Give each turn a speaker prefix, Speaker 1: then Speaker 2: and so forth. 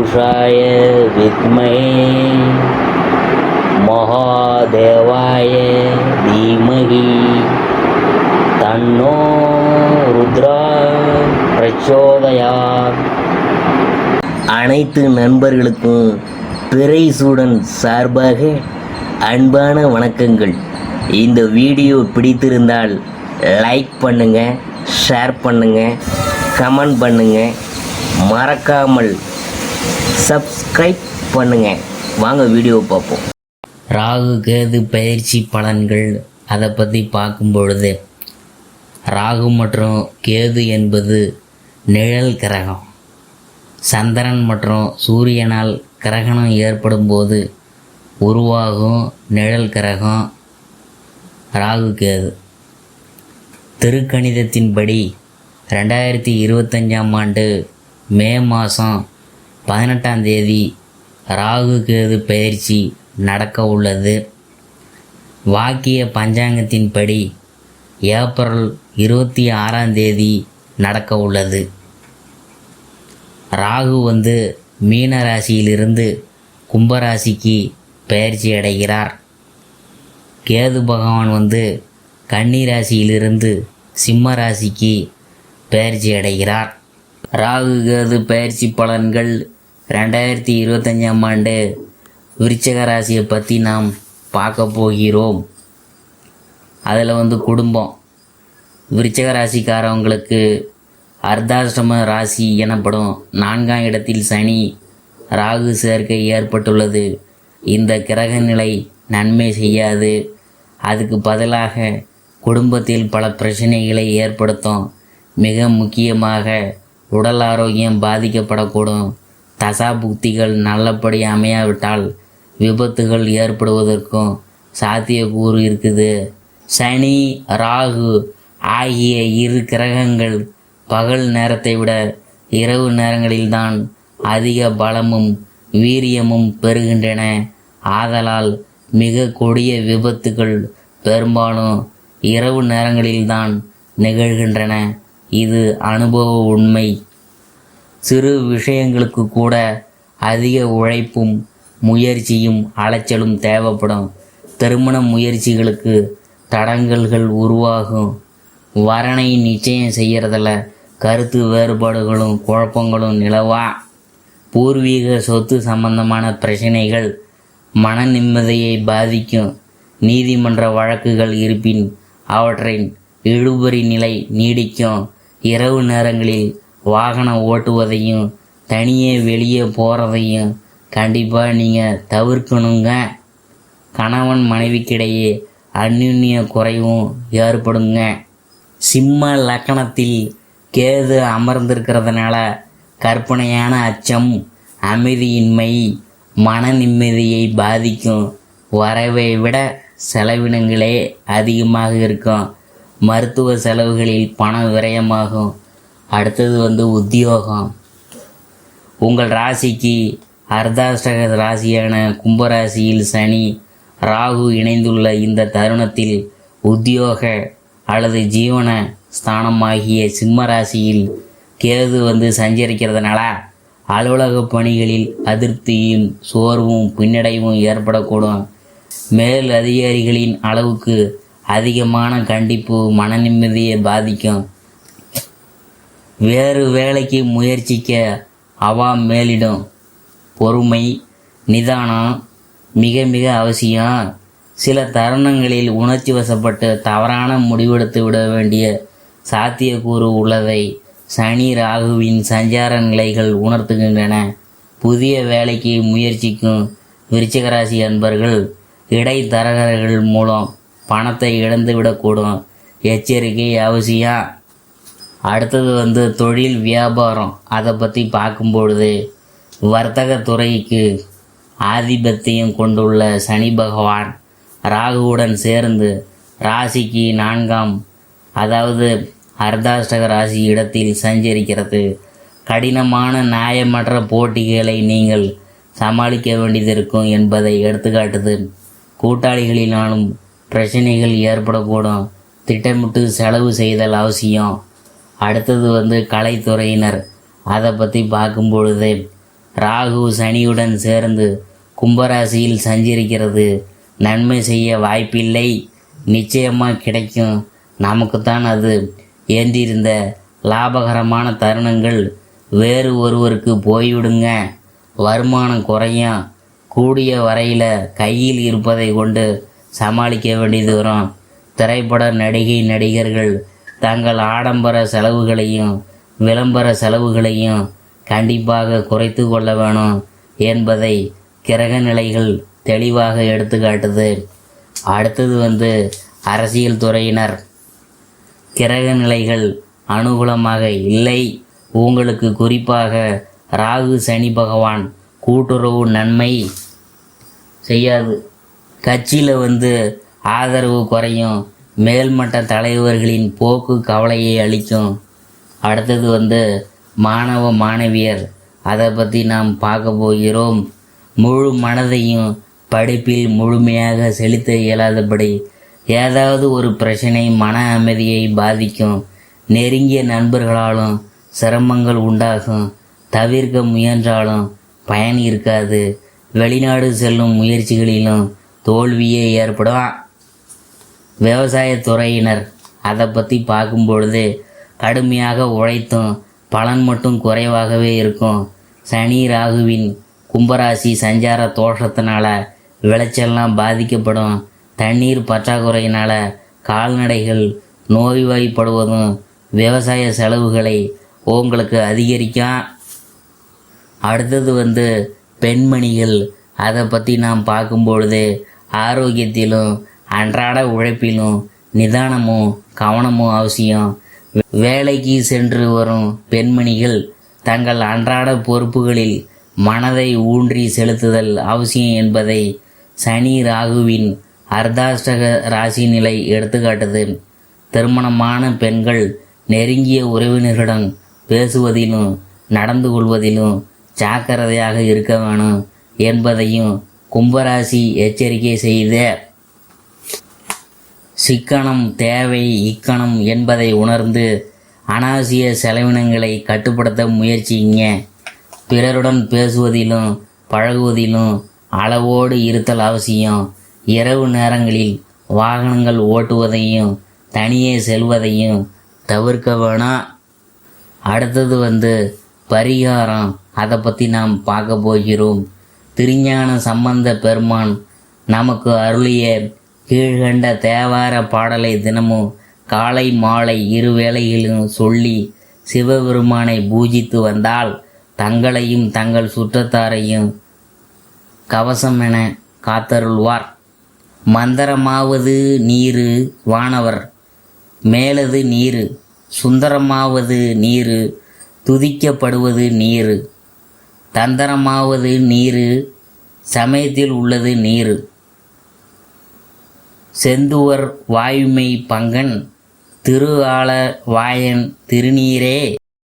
Speaker 1: पुरुषाय विद्महे महादेवाय धीमहि तन्नो रुद्रा प्रचोदयात्. அனைத்து நண்பர்களுக்கும் பிறைசூடன் சார்பாக அன்பான வணக்கங்கள். இந்த வீடியோ பிடித்திருந்தால் லைக் பண்ணுங்கள், ஷேர் பண்ணுங்கள், கமெண்ட் பண்ணுங்கள், மறக்காமல் சப்ஸ்கிரைப் பண்ணுங்கள். வாங்க வீடியோ பார்ப்போம். ராகு கேது பயிற்சி பலன்கள் அதை பற்றி பார்க்கும் பொழுது, ராகு மற்றும் கேது என்பது நிழல் கிரகம். சந்திரன் மற்றும் சூரியனால் கிரகணம் ஏற்படும் போது உருவாகும் நிழல் கிரகம் ராகு கேது. திருக்கணிதத்தின்படி 2025ஆம் ஆண்டு மே மாதம் 18ஆம் தேதி ராகு கேது பயிற்சி நடக்க உள்ளது. வாக்கிய பஞ்சாங்கத்தின்படி ஏப்ரல் 26ஆம் தேதி நடக்க உள்ளது. ராகு மீன ராசியிலிருந்து கும்பராசிக்கு பயிற்சி அடைகிறார். கேது பகவான் கன்னி ராசியிலிருந்து சிம்ம ராசிக்கு பயிற்சி அடைகிறார். ராகு கேது பயிற்சி பலன்கள் 2025ஆம் ஆண்டு விருச்சிக ராசியை பற்றி நாம் பார்க்க போகிறோம். அதில் குடும்பம், விருச்சிக ராசிக்காரவங்களுக்கு அர்த்தாஷ்டம ராசி எனப்படும் 4ஆம் இடத்தில் சனி ராகு சேர்க்கை ஏற்பட்டுள்ளது. இந்த கிரக நிலை நன்மை செய்யாது. அதுக்கு பதிலாக குடும்பத்தில் பல பிரச்சனைகளை ஏற்படுத்தும். மிக முக்கியமாக உடல் ஆரோக்கியம் பாதிக்கப்படக்கூடும். தசா புக்திகள் நல்லபடி அமையாவிட்டால் விபத்துகள் ஏற்படுவதற்கும் சாத்தியக்கூறு இருக்குது. சனி ராகு ஆகிய இரு கிரகங்கள் பகல் நேரத்தை விட இரவு நேரங்களில்தான் அதிக பலமும் வீரியமும் பெறுகின்றன. ஆதலால் மிக கொடிய விபத்துகள் பெரும்பாலும் இரவு நேரங்களில்தான் நிகழ்கின்றன. இது அனுபவ உண்மை. சிறு விஷயங்களுக்கு கூட அதிக உழைப்பும் முயற்சியும் அலைச்சலும் தேவைப்படும். திருமண முயற்சிகளுக்கு தடங்கல்கள் உருவாகும். வரனை நிச்சயம் செய்கிறதில் கருத்து வேறுபாடுகளும் குழப்பங்களும் நிலவா. பூர்வீக சொத்து சம்பந்தமான பிரச்சனைகள் மன நிம்மதியை பாதிக்கும். நீதிமன்ற வழக்குகள் இருப்பின் அவற்றின் இழுபறி நிலை நீடிக்கும். இரவு நேரங்களில் வாகனம் ஓட்டுவதையும் தனியே வெளியே போகிறதையும் கண்டிப்பாக நீங்கள் தவிர்க்கணுங்க. கணவன் மனைவிக்கிடையே அந்யுன்ய குறைவும் ஏற்படுங்க. சிம்ம லக்கணத்தில் கேது அமர்ந்திருக்கிறதுனால கற்பனையான அச்சம், அமைதியின்மை, மன நிம்மதியை பாதிக்கும். வரவை விட செலவினங்களே அதிகமாக இருக்கும். மருத்துவ செலவுகளில் பண விரயமாகும். அடுத்தது உத்தியோகம். உங்கள் ராசிக்கு அர்த்தாஷ்டக ராசியான கும்பராசியில் சனி ராகு இணைந்துள்ள இந்த தருணத்தில் உத்தியோக அல்லது ஜீவன ஸ்தானமாகிய சிம்ம ராசியில் கேது சஞ்சரிக்கிறதுனால அலுவலக பணிகளில் அதிருப்தியும் சோர்வும் பின்னடைவும் ஏற்படக்கூடும். மேல் அதிகாரிகளின் அளவுக்கு அதிகமான கண்டிப்பு மன நிம்மதியை பாதிக்கும். வேறு வேலைக்கு முயற்சிக்க அவா மேலிடும். பொறுமை, நிதானம் மிக மிக அவசியம். சில தருணங்களில் உணர்ச்சி வசப்பட்டு தவறான முடிவெடுத்து விட வேண்டிய சாத்தியக்கூறு உள்ளதை சனி ராகுவின் சஞ்சார நிலைகள் உணர்த்துகின்றன. புதிய வேலைக்கு முயற்சிக்கும் விருச்சிகராசி அன்பர்கள் இடைத்தரகர்கள் மூலம் பணத்தை இழந்துவிடக்கூடும். எச்சரிக்கை அவசியம். அடுத்தது தொழில் வியாபாரம். அதை பற்றி பார்க்கும்பொழுது, வர்த்தக துறைக்கு ஆதிபத்தியம் கொண்டுள்ள சனி பகவான் ராகுவுடன் சேர்ந்து ராசிக்கு 4ஆம் அதாவது அர்த்தாஷ்டக ராசி இடத்தில் சஞ்சரிக்கிறது. கடினமான நியாயமற்ற போட்டிகளை நீங்கள் சமாளிக்க வேண்டியதிருக்கும் என்பதை எடுத்துக்காட்டுது. கூட்டாளிகளினாலும் பிரச்சனைகள் ஏற்படக்கூடும். திட்டமிட்டு செலவு செய்தல் அவசியம். அடுத்தது கலைத்துறையினர். அதை பற்றி பார்க்கும் பொழுது ராகு சனியுடன் சேர்ந்து கும்பராசியில் சஞ்சரிக்கிறது. நன்மை செய்ய வாய்ப்பில்லை, நிச்சயமாக கிடைக்கும். நமக்குத்தான் அது. ஏந்திருந்த லாபகரமான தருணங்கள் வேறு ஒருவருக்கு போய்விடுங்க. வருமானம் குறையும். கூடிய வரையில் கையில் இருப்பதை கொண்டு சமாளிக்க வேண்டியது வரும். திரைப்பட நடிகர்கள் தங்கள் ஆடம்பர செலவுகளையும் விளம்பர செலவுகளையும் கண்டிப்பாக குறைத்து கொள்ள வேணும் என்பதை கிரக நிலைகள் தெளிவாக எடுத்துக்காட்டுது. அடுத்தது அரசியல் துறையினர். கிரக நிலைகள் அனுகூலமாக இல்லை. உங்களுக்கு குறிப்பாக ராகு சனி பகவான் கூட்டுறவு நன்மை செய்யாது. கட்சியில் ஆதரவு குறையும். மேல்மட்ட தலைவர்களின் போக்கு கவலையை அளிக்கும். அடுத்தது மாணவ மாணவியர். அதை பற்றி நாம் பார்க்க போகிறோம். முழு மனதையும் படிப்பில் முழுமையாக செலுத்த இயலாதபடி ஏதாவது ஒரு பிரச்சனை மன அமைதியை பாதிக்கும். நெருங்கிய நண்பர்களாலும் சிரமங்கள் உண்டாகும். தவிர்க்க முயன்றாலும் பயன் இருக்காது. வெளிநாடு செல்லும் முயற்சிகளிலும் தோல்வியே ஏற்படும். விவசாயத்துறையினர். அதை பற்றி பார்க்கும்பொழுது கடுமையாக உழைத்தும் பலன் மட்டும் குறைவாகவே இருக்கும். சனி ராகுவின் கும்பராசி சஞ்சார தோஷத்தினால விளைச்சல்லாம் பாதிக்கப்படும். தண்ணீர் பற்றாக்குறையினால் கால்நடைகள் நோய்வாய்ப்படுவதும் விவசாய செலவுகளை உங்களுக்கு அதிகரிக்கும். அடுத்தது பெண்மணிகள். அதை பற்றி நாம் பார்க்கும்பொழுது ஆரோக்கியத்திலும் அன்றாட உழைப்பிலும் நிதானமும் கவனமும் அவசியம். வேலைக்கு சென்று வரும் பெண்மணிகள் தங்கள் அன்றாட பொறுப்புகளில் மனதை ஊன்றி செலுத்துதல் அவசியம் என்பதை சனி ராகுவின் அர்த்தாஷ்டக ராசி நிலை எடுத்துக்காட்டுது. திருமணமான பெண்கள் நெருங்கிய உறவினர்களிடம் பேசுவதிலும் நடந்து கொள்வதிலும் ஜாக்கிரதையாக இருக்க வேணும் என்பதையும் கும்பராசி எச்சரிக்கை செய்த. சிக்கனம் தேவை இக்கணம் என்பதை உணர்ந்து அனாவசிய செலவினங்களை கட்டுப்படுத்த முயற்சிங்க. பிறருடன் பேசுவதிலும் பழகுவதிலும் அளவோடு இருத்தல் அவசியம். இரவு நேரங்களில் வாகனங்கள் ஓட்டுவதையும் தனியே செல்வதையும் தவிர்க்க வேணாம். அடுத்தது பரிகாரம். அதை பற்றி நாம் பார்க்க போகிறோம். திருஞான சம்பந்த பெருமான் நமக்கு அருளிய கீழ்கண்ட தேவார பாடலை தினமும் காலை மாலை இருவேளைகளிலும் சொல்லி சிவபெருமானை பூஜித்து வந்தால் தங்களையும் தங்கள் சுற்றத்தாரையும் கவசம் என காத்தருள்வார். மந்திரமாவது நீரு வானவர் மேலது நீரு, சுந்தரமாவது நீரு, துதிக்கப்படுவது நீரு, தந்திரமாவது நீரு, சமயத்தில் உள்ளது நீரு. செந்துவர் வாயுமை பங்கன் திரு ஆள வாயன் திருநீரே.